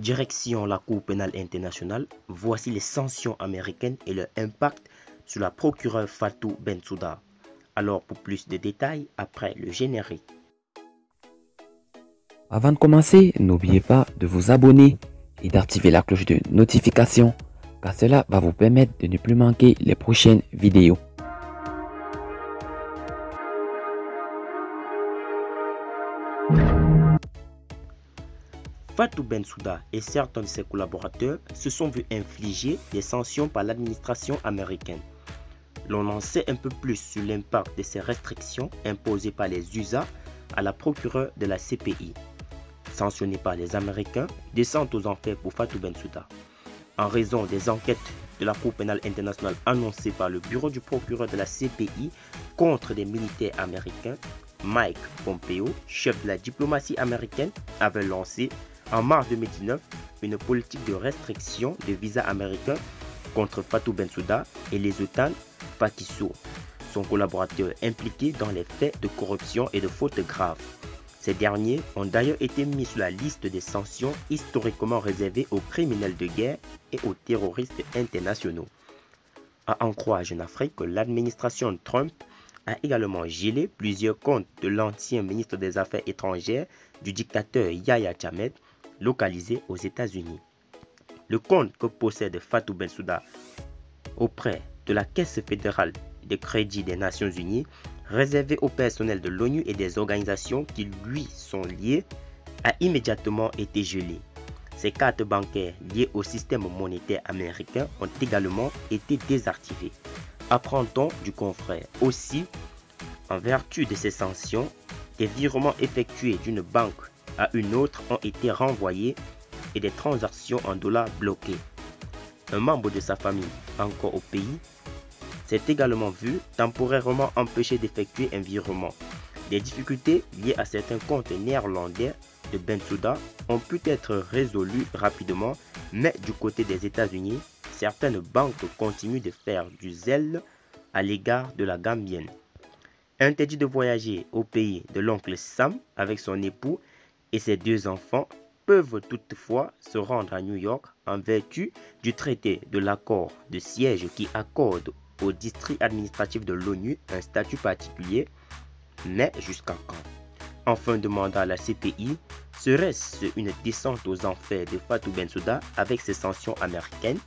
Direction la Cour pénale internationale, voici les sanctions américaines et leur impact sur la procureure Fatou Bensouda. Alors pour plus de détails, après le générique. Avant de commencer, n'oubliez pas de vous abonner et d'activer la cloche de notification car cela va vous permettre de ne plus manquer les prochaines vidéos. Fatou Bensouda et certains de ses collaborateurs se sont vus infliger des sanctions par l'administration américaine. L'on en sait un peu plus sur l'impact de ces restrictions imposées par les USA à la procureure de la CPI. Sanctionnée par les Américains, descente aux enfers pour Fatou Bensouda. En raison des enquêtes de la Cour pénale internationale annoncées par le bureau du procureur de la CPI contre des militaires américains, Mike Pompeo, chef de la diplomatie américaine, avait lancé en mars 2019 une politique de restriction de visas américains contre Fatou Bensouda et les Zoltan Pakiso, son collaborateur impliqué dans les faits de corruption et de fautes graves. Ces derniers ont d'ailleurs été mis sur la liste des sanctions historiquement réservées aux criminels de guerre et aux terroristes internationaux. À en croire Jeune Afrique, l'administration Trump a également gelé plusieurs comptes de l'ancien ministre des Affaires étrangères du dictateur Yahya Jammeh, localisé aux États-Unis. Le compte que possède Fatou Bensouda auprès de la Caisse fédérale de crédit des Nations Unies, réservé au personnel de l'ONU et des organisations qui lui sont liées, a immédiatement été gelé. Ses cartes bancaires liées au système monétaire américain ont également été désactivées. Apprend-on du confrère. Aussi, en vertu de ces sanctions, des virements effectués d'une banque à une autre ont été renvoyés et des transactions en dollars bloquées. Un membre de sa famille, encore au pays, s'est également vu temporairement empêché d'effectuer un virement. Des difficultés liées à certains comptes néerlandais de Bensouda ont pu être résolues rapidement, mais du côté des États-Unis, certaines banques continuent de faire du zèle à l'égard de la Gambienne. Interdit de voyager au pays de l'oncle Sam avec son époux et ses deux enfants peuvent toutefois se rendre à New York en vertu du traité de l'accord de siège qui accorde au district administratif de l'ONU un statut particulier, mais jusqu'à quand? Enfin, demanda à la CPI, serait-ce une descente aux enfers de Fatou Bensouda avec ses sanctions américaines?